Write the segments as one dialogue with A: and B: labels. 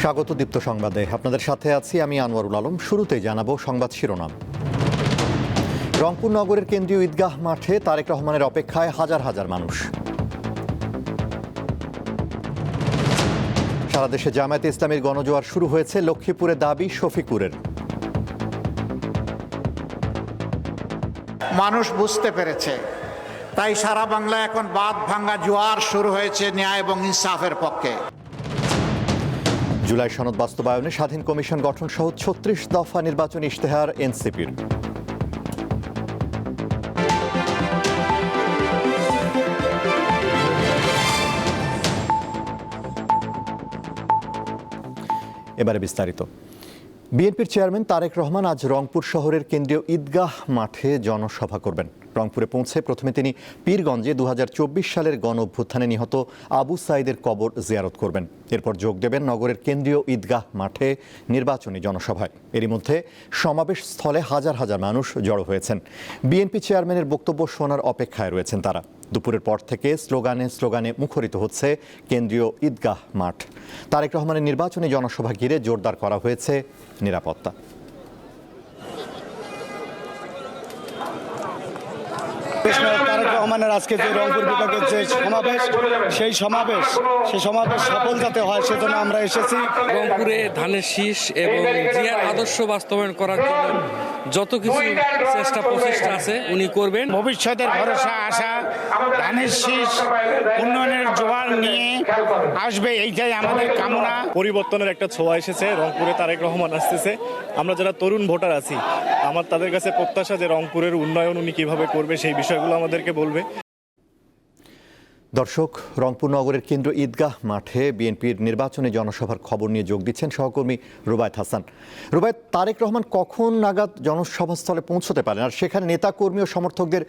A: স্বাগত দীপ্ত সংবাদে আপনাদের সাথে আছি আমি আনোয়ারুল আলম। শুরুতেই জানাবো সংবাদ শিরোনাম। রংপুর নগরের কেন্দ্রীয় ঈদগাহ মাঠে তারেক রহমানের অপেক্ষায় হাজার হাজার মানুষ। সারা দেশে জামায়াতে ইসলামীর গণজোয়ার শুরু হয়েছে, লক্ষ্মীপুরে দাবি শফিকুরের।
B: মানুষ বুঝতে পেরেছে, তাই সারা বাংলা এখন বাঁধ ভাঙ্গা জোয়ার শুরু হয়েছে ন্যায় এবং ইনসাফের পক্ষে।
A: জুলাই সনদ বাস্তবায়নে স্বাধীন কমিশন গঠন সহ ৩৬ দফা নির্বাচনী ইশতেহার এনসিপির। এবারে বিস্তারিত। বিএনপির চেয়ারম্যান তারেক রহমান আজ রংপুর শহরের কেন্দ্রীয় ঈদগাহ মাঠে জনসভা করবেন। রংপুরে পৌঁছে প্রথমে তিনি পীরগঞ্জে ২০২৪ সালের গণ অভ্যুত্থানে নিহত আবু সাঈদের কবর জিয়ারত করবেন। এরপর যোগ দেবেন নগরের কেন্দ্রীয় ঈদগাহ মাঠে নির্বাচনী জনসভায়। এরই মধ্যে সমাবেশ স্থলে হাজার হাজার মানুষ জড়ো হয়েছেন। বিএনপি চেয়ারম্যানের বক্তব্য শোনার অপেক্ষায় রয়েছেন তারা। দুপুরের পর থেকে স্লোগানে স্লোগানে মুখরিত হচ্ছে কেন্দ্রীয় ঈদগাহ মাঠ। তারেক রহমানের নির্বাচনী জনসভা ঘিরে জোরদার করা হয়েছে নিরাপত্তা।
C: তারেক রহমানের আজকে যে রংপুর বিভাগের যে সমাবেশ, সেই সমাবেশ সফল যাতে হয় সেজন্য আমরা এসেছি।
D: রংপুরে ধানের শীষ এবং জিয়ার আদর্শ বাস্তবায়ন করার জন্য যত কিছু চেষ্টা প্রচেষ্টা আছে উনি করবেন।
E: ভবিষ্যতের ভরসা আশা ধানের শীষ উন্নয়নের জোয়ার নিয়ে আসবে, এইটাই আমাদের কামনা।
F: পরিবর্তনের একটা ছোঁয়া এসেছে, রংপুরে তারেক রহমান আসতেছে। আমরা যারা তরুণ ভোটার আছি, আমার তাদের কাছে প্রত্যাশা যে রংপুরের উন্নয়ন উনি কিভাবে করবে সেই বিষয়গুলো আমাদেরকে বলবে।
A: দর্শক, রংপুর নগরের কেন্দ্র ঈদগাহ মাঠে বিএনপির নির্বাচনী জনসভার খবর নিয়ে যোগ দিচ্ছেন সহকর্মী রুবায়েত হাসান। রুবায়েত, তারেক রহমান কখন নাগাদ জনসভাস্থলে পৌঁছতে পারেন, আর সেখানে নেতাকর্মী ও সমর্থকদের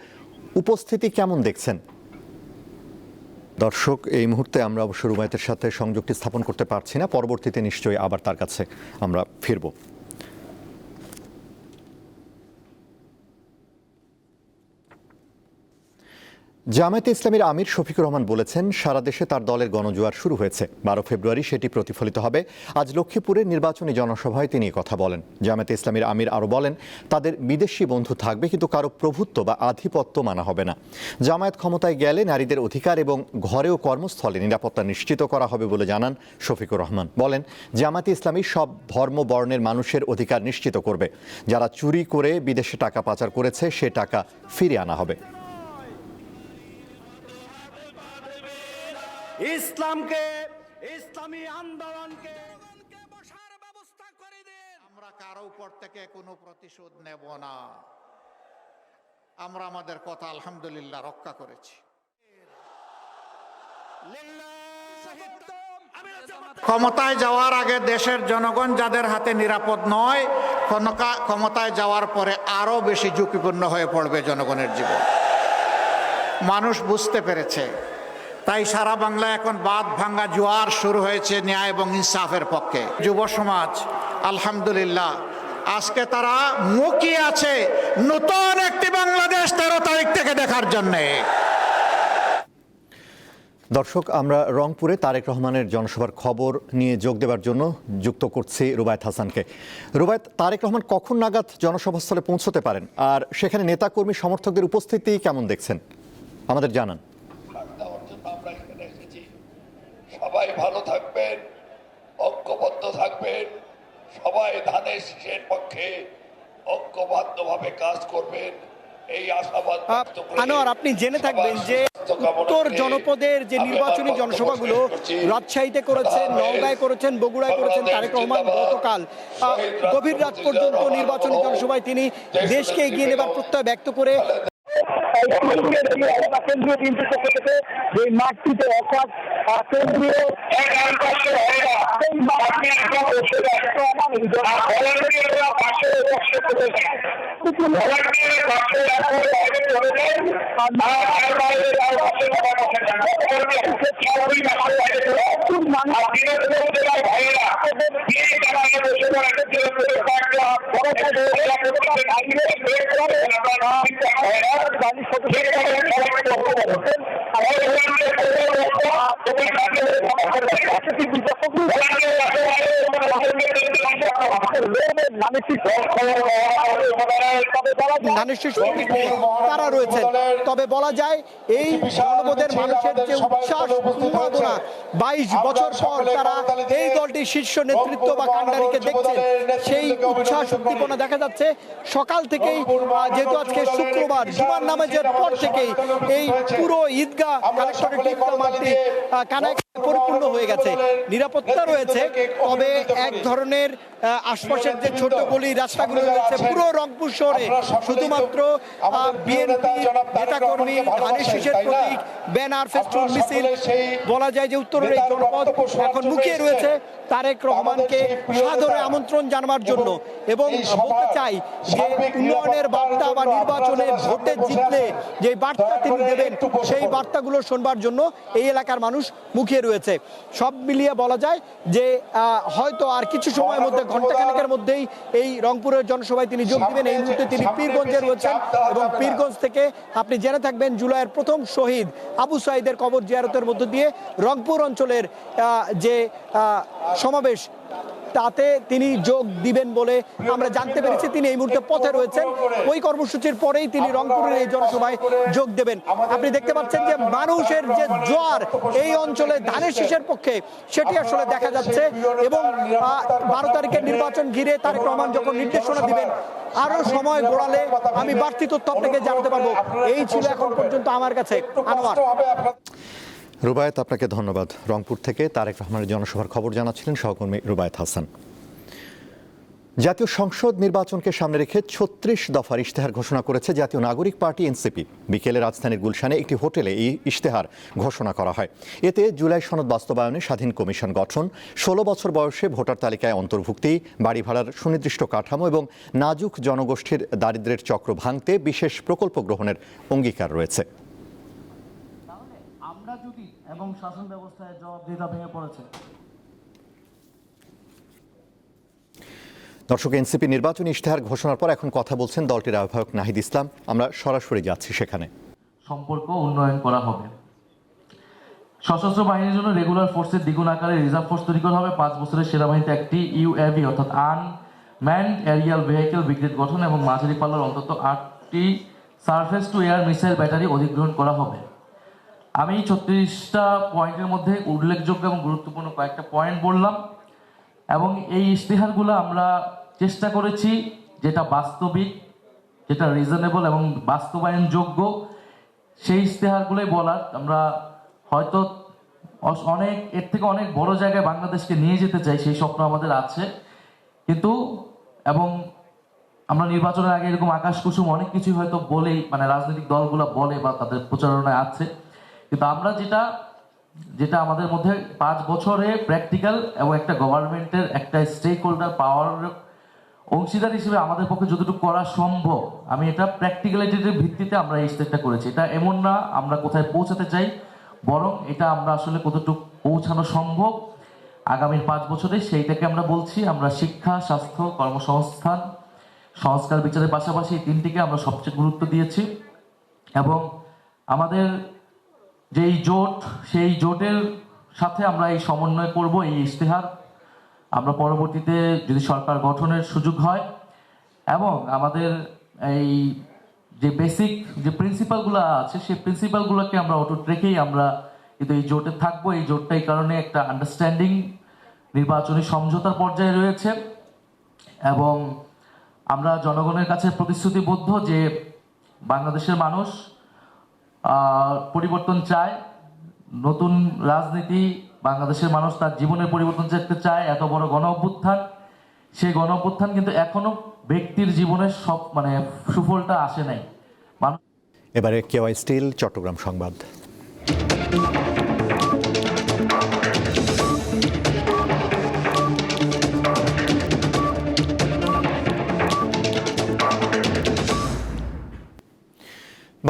A: উপস্থিতি কেমন দেখছেন? দর্শক, এই মুহূর্তে আমরা অবশ্য রুবায়েতের সাথে সংযোগটি স্থাপন করতে পারছি না। পরবর্তীতে নিশ্চয়ই আবার তার কাছে আমরা ফিরব। জামায়াতে ইসলামীর আমির শফিকুর রহমান বলেছেন, সারা দেশে তার দলের গণজোয়ার শুরু হয়েছে। ১২ ফেব্রুয়ারি সেটি প্রতিফলিত হবে। আজ লক্ষ্মীপুরে নির্বাচনী জনসভায় তিনি কথা বলেন। জামায়াতে ইসলামীর আমির আরও বলেন, তাদের বিদেশি বন্ধু থাকবে, কিন্তু কারো প্রভুত্ব বা আধিপত্য মানা হবে না। জামায়াত ক্ষমতায় গেলে নারীদের অধিকার এবং ঘরে ও কর্মস্থলে নিরাপত্তা নিশ্চিত করা হবে বলে জানান শফিকুর রহমান। বলেন, জামায়াতে ইসলামী সব ধর্ম বর্ণের মানুষের অধিকার নিশ্চিত করবে। যারা চুরি করে বিদেশে টাকা পাচার করেছে সে টাকা ফিরিয়ে আনা হবে।
E: ইসলামকে, ইসলামী আন্দোলনকে বসার ব্যবস্থা করে দেন।
B: আমরা কারো উপর থেকে কোনো প্রতিশোধ নেব না। আমরা আমাদের কথা আলহামদুলিল্লাহ রক্ষা করেছি। ক্ষমতায় যাওয়ার আগে দেশের জনগণ যাদের হাতে নিরাপদ নয়, ক্ষমতায় যাওয়ার পরে আরো বেশি ঝুঁকিপূর্ণ হয়ে পড়বে জনগণের জীবন। মানুষ বুঝতে পেরেছে, তাই সারা বাংলা এখন বাঁধ ভাঙ্গা জোয়ার শুরু হয়েছে ন্যায় এবং ইনসাফের পক্ষে। যুব সমাজ আলহামদুলিল্লাহ আজকে তারা মুখিয়ে আছে নতুন একটি বাংলাদেশ 13 তারিখ থেকে দেখার জন্যে।
A: দর্শক, আমরা রংপুরে তারেক রহমানের জনসভার খবর নিয়ে যোগ দেওয়ার জন্য যুক্ত করছি রুবায়েত হাসানকে। রুবায়েত, তারেক রহমান কখন নাগাদ জনসভাস্থলে পৌঁছতে পারেন, আর সেখানে নেতাকর্মী সমর্থকদের উপস্থিতি কেমন দেখছেন আমাদের জানান।
G: সবাই ভালো থাকবেন, ঐক্যবদ্ধ থাকবেন, সবাই ধানের শীষের পক্ষে ঐক্যবদ্ধভাবে কাজ করবেন, এই আশাবাদ।
C: আনোয়ার, আপনি জেনে থাকবেন যে উত্তর জনপদের যে নির্বাচনী জনসভাগুলো রাজশাহীতে করেছেন, নওগাঁয় করেছেন, বগুড়ায় করেছেন তারেক রহমান। গতকাল গভীর রাত পর্যন্ত নির্বাচনী জনসভায় তিনি দেশকে এগিয়ে নেবার প্রত্যয় ব্যক্ত করে
H: কেন্দ্রীয় বিএনপির পক্ষ থেকে যে মাঠটিতে অর্থাৎ কেন্দ্রীয় ধানের শীষ তবে বলা যায়
C: ধানের শীষ প্রতীকে তারা রয়েছেন। তবে বলা যায় এই জনপদের মানুষের যে উচ্ছ্বাস উন্মাদনা, 22 বছর পর তারা এই দলটির শীর্ষ নেতৃত্ব বা কাণ্ডারিকে দেখছেন, সেই উচ্ছ্বাস উদ্দীপনা দেখা যাচ্ছে সকাল থেকেই। যেহেতু আজকে শুক্রবার, জুমার নামাজের পর থেকেই এই পুরো ঈদগাহ কালেক্টরেট ঈদগাহ মাঠটি কানায় পরিপূর্ণ হয়ে গেছে। নিরাপত্তা রয়েছে, তবে এক ধরনের আশপাশের যে ছোট গলি রাস্তাগুলো রয়েছে পুরো রংপুর শহরে শুধুমাত্র বিএনপি নেতাকর্মী, ধানের শীষের প্রতীক, ব্যানার, ফেস্টুন, মিছিল, বলা যায় যে উত্তরের এই জনপদ এখন মুখিয়ে রয়েছে তারেক রহমানকে সাদরে আমন্ত্রণ জানাবার জন্য। এবং বলতে চাই যে উন্নয়নের বার্তা বা নির্বাচনে ভোটে জিতলে যে বার্তা তিনি দেবেন সেই বার্তাগুলো শোনবার জন্য এই এলাকার মানুষ মুখিয়ে রয়েছে। সব মিলিয়ে বলা যায় যে হয়তো আর কিছু সময়ের মধ্যে, ঘন্টাখানেকের মধ্যেই এই রংপুরের জনসভায় তিনি যোগ দিবেন। এই মুহূর্তে তিনি পীরগঞ্জে রয়েছেন এবং পীরগঞ্জ থেকে আপনি জেনে থাকবেন জুলাইয়ের প্রথম শহীদ আবু সাঈদের কবর জিয়ারতের মধ্য দিয়ে রংপুর অঞ্চলের যে সমাবেশ তাতে তিনি যোগ দিবেন বলে আমরা জানতে পেরেছি। তিনি এই মুহূর্তে পথে রয়েছেন, ওই কর্মসূচির পরেই তিনি রংপুরের এই জনসভায় যোগ দেবেন। আপনি দেখতে পাচ্ছেন যে মানুষের যে জোয়ার এই অঞ্চলে ধানের শীষের পক্ষে, সেটি আসলে দেখা যাচ্ছে। এবং 12 তারিখের নির্বাচন ঘিরে তারেক রহমান যখন নির্দেশনা দিবেন, আরো সময় গড়ালে আমি বাড়তি তথ্য আপনাকে জানাতে পারবো। এই ছিল এখন পর্যন্ত আমার কাছে। আনোয়ার।
A: রুবায়েত, আপনাকে ধন্যবাদ। রংপুর থেকে তারেক রহমানের জনসভার খবর জানাচ্ছিলেন সহকর্মী রুবায়েত হাসান। জাতীয় সংসদ নির্বাচনকে সামনে রেখে 36 দফার ইশতেহার ঘোষণা করেছে জাতীয় নাগরিক পার্টি এনসিপি। বিকেলে রাজধানীর গুলশানে একটি হোটেলে এই ইশতেহার ঘোষণা করা হয়। এতে জুলাই সনদ বাস্তবায়নে স্বাধীন কমিশন গঠন, 16 বছর বয়সে ভোটার তালিকায় অন্তর্ভুক্তি, বাড়ি ভাড়ার সুনির্দিষ্ট কাঠামো এবং নাজুক জনগোষ্ঠীর দারিদ্র্যের চক্র ভাঙতে বিশেষ প্রকল্প গ্রহণের অঙ্গীকার রয়েছে।
I: আমরা যদি এবং শাসন ব্যবস্থায় জবাবদিহিতা ভেঙে পড়েছে।
A: দর্শক, এনসিপি নির্বাচনী ইশতেহার ঘোষণার পর এখন কথা বলছেন দলটির আহ্বায়ক নাহিদ ইসলাম। আমরা সরাসরি যাচ্ছি সেখানে।
I: সম্পর্ক উন্নয়ন করা হবে। সশস্ত্র বাহিনীর জন্য রেগুলার ফোর্সের দ্বিগুণ আকারে রিজার্ভ ফোর্স তৈরি করা হবে। 5 বছরের সেনাবাহিনীতে একটি ইউএভি অর্থাৎ আনম্যান্ড এরিয়াল ভেহিকেল ব্রিগেড গঠন এবং মাঝারি পাল্লার অন্তত 8টি surface two air missile battery অধিগ্রহণ করা হবে। আমি 36টা পয়েন্টের মধ্যে উল্লেখযোগ্য এবং গুরুত্বপূর্ণ কয়েকটা পয়েন্ট বললাম এবং এই ইশতেহারগুলো আমরা চেষ্টা করেছি যেটা বাস্তবিক, যেটা রিজনেবল এবং বাস্তবায়নযোগ্য সেই ইশতেহারগুলোই বলার। আমরা হয়তো অনেক এর থেকে অনেক বড় জায়গায় বাংলাদেশকে নিয়ে যেতে চাই, সেই স্বপ্ন আমাদের আছে। কিন্তু এবং আমরা নির্বাচনের আগে এরকম আকাশ কুসুম অনেক কিছুই হয়তো বলেই, মানে রাজনৈতিক দলগুলো বলে বা তাদের প্রচারণায় আছে, কিন্তু আমরা যেটা আমাদের মধ্যে 5 বছরে প্র্যাকটিক্যাল এবং একটা গভর্নমেন্টের একটা স্টেক হোল্ডার পাওয়ার অংশীদার হিসেবে আমাদের পক্ষে যতটুকু করা সম্ভব, আমি এটা প্র্যাকটিক্যালিটির ভিত্তিতে আমরা এই স্টেপটা করেছি। এটা এমন না আমরা কোথায় পৌঁছাতে চাই, বরং এটা আমরা আসলে কতটুকু পৌঁছানো সম্ভব আগামী 5 বছরে সেইটাকে আমরা বলছি। আমরা শিক্ষা, স্বাস্থ্য, কর্মসংস্থান, সংস্কার বিচারের পাশাপাশি এই 3টিকে আমরা সবচেয়ে গুরুত্ব দিয়েছি। এবং আমাদের যেই জোট, সেই জোটের সাথে আমরা এই সমন্বয় করব। এই ইশতেহার আমরা পরবর্তীতে যদি সরকার গঠনের সুযোগ হয় এবং আমাদের এই যে বেসিক যে প্রিন্সিপালগুলো আছে সেই প্রিন্সিপালগুলোকে আমরা অটুট রেখেই আমরা কিন্তু এই জোটে থাকবো। এই জোটটা এই কারণে একটা আন্ডারস্ট্যান্ডিং নির্বাচনী সমঝোতার পর্যায়ে রয়েছে এবং আমরা জনগণের কাছে প্রতিশ্রুতিবদ্ধ যে বাংলাদেশের মানুষ পরিবর্তন চায়, নতুন রাজনীতি, বাংলাদেশের মানুষ তার জীবনের পরিবর্তন দেখতে চায়। এত বড় গণ অভ্যুত্থান, সেই গণ অভ্যুত্থান কিন্তু এখনো ব্যক্তির জীবনের সব সুফলটা আসে নাই।
A: এবারে কেওয়াই স্টিল চট্টগ্রাম সংবাদ।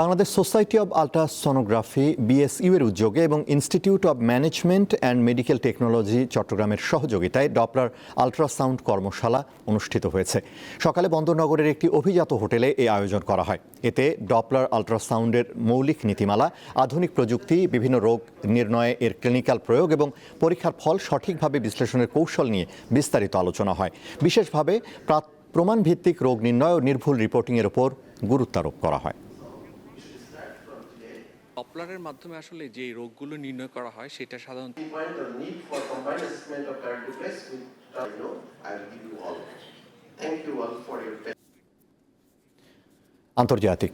A: Bangladesh society of ultrasonography BSU এর উদ্যোগে এবং institute of management and medical technology চট্টগ্রামের সহযোগিতায় ডপলার আল্ট্রাসাউন্ড কর্মশালা অনুষ্ঠিত হয়েছে। সকালে বন্দরনগরের একটি অভিজাত হোটেলে এই আয়োজন করা হয়। এতে ডপলার আল্ট্রাসাউন্ডের মৌলিক নীতিমালা, আধুনিক প্রযুক্তি, বিভিন্ন রোগ নির্ণয়ে এর ক্লিনিক্যাল প্রয়োগ এবং পরীক্ষার ফল সঠিকভাবে বিশ্লেষণের কৌশল নিয়ে বিস্তারিত আলোচনা হয়। বিশেষভাবে প্রমাণ ভিত্তিক রোগ নির্ণয় ও নির্ভুল রিপোর্টিংয়ের ওপর গুরুত্ব আরোপ করা হয়।
D: ডপলারের মাধ্যমে আসলে যে রোগগুলো নির্ণয় করা হয় সেটা সাধারণত
A: আন্তর্জাতিক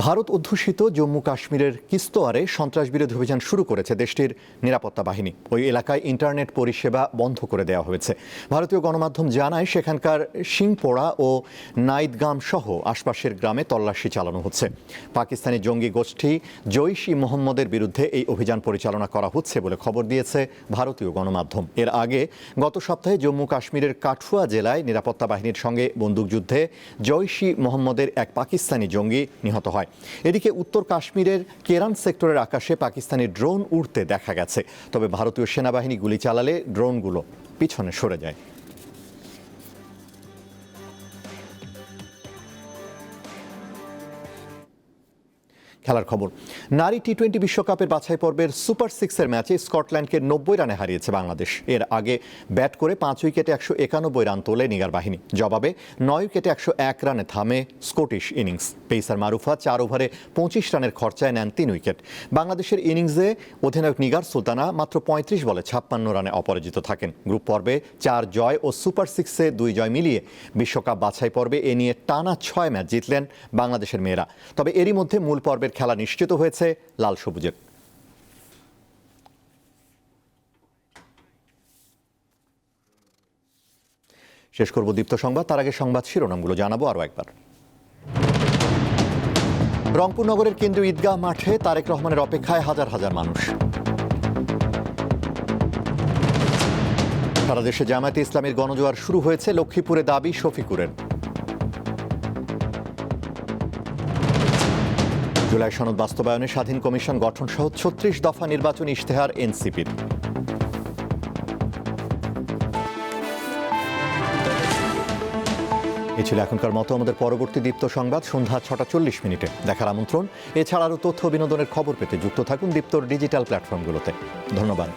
A: ভারত অধ্যুষিত জম্মু কাশ্মীরের কিস্তোয়ারে সন্ত্রাস বিরোধী অভিযান শুরু করেছে দেশটির নিরাপত্তা বাহিনী। ওই এলাকায় ইন্টারনেট পরিষেবা বন্ধ করে দেওয়া হয়েছে। ভারতীয় গণমাধ্যম জানায় সেখানকার সিংপোড়া ও নাইদগাম সহ আশপাশের গ্রামে তল্লাশি চালানো হচ্ছে। পাকিস্তানি জঙ্গি গোষ্ঠী জৈশ ই মোহাম্মদের বিরুদ্ধে এই অভিযান পরিচালনা করা হচ্ছে বলে খবর দিয়েছে ভারতীয় গণমাধ্যম। এর আগে গত সপ্তাহে জম্মু কাশ্মীরের কাঠুয়া জেলায় নিরাপত্তা বাহিনীর সঙ্গে বন্দুকযুদ্ধে জৈশ ই মোহাম্মদের এক পাকিস্তানি জঙ্গি নিহত হয়। এদিকে উত্তর কাশ্মীরের কেরান সেক্টরের আকাশে পাকিস্তানি ড্রোন উড়তে দেখা গেছে, তবে ভারতীয় সেনাবাহিনী গুলি চালালে ড্রোনগুলো পিছনে সরে যায়। খেলার খবর, নারী টি-20 বিশ্বকাপের বাছাই পর্বের সুপার সিক্সের ম্যাচে স্কটল্যান্ডকে 90 রানে হারিয়েছে বাংলাদেশ। এর আগে ব্যাট করে 5 উইকেটে 191 রান তোলে নিগার বাহিনী। জবাবে 9 উইকেটে 101 রানে থামে স্কটিশ ইনিংস। পেসার মারুফা 4 ওভারে 25 রানের খরচায় নেন 3 উইকেট। বাংলাদেশের ইনিংসে অধিনায়ক নিগার সুলতানা মাত্র 35 বলে 56 রানে অপরাজিত থাকেন। গ্রুপ পর্বে 4 জয় ও সুপার সিক্সে 2 জয় মিলিয়ে বিশ্বকাপ বাছাই পর্বে এ নিয়ে টানা 6 ম্যাচ জিতলেন বাংলাদেশের মেয়েরা। তবে এরই মধ্যে মূল পর্বের খেলা নিশ্চিত হয়েছে লাল সবুজের। শেষ করব দীপ্ত সংবাদ, তার আগে সংবাদ শিরোনামগুলো জানাবো আরো একবার। রংপুর নগরের কেন্দ্রীয় ঈদগাহ মাঠে তারেক রহমানের অপেক্ষায় হাজার হাজার মানুষ। সারা দেশে জামায়াতে ইসলামীর গণজোয়ার শুরু হয়েছে, লক্ষ্মীপুরে দাবি শফিকুরের। জুলাই সনদ বাস্তবায়নে স্বাধীন কমিশন গঠন সহ 36 দফা নির্বাচনী ইশতেহার এনসিপির। এ ছিল এখনকার মতো আমাদের পরবর্তী দীপ্ত সংবাদ সন্ধ্যা 6:40 দেখার আমন্ত্রণ। এছাড়া আরও তথ্য বিনোদনের খবর পেতে যুক্ত থাকুন দীপ্তর ডিজিটাল প্ল্যাটফর্মগুলোতে। ধন্যবাদ।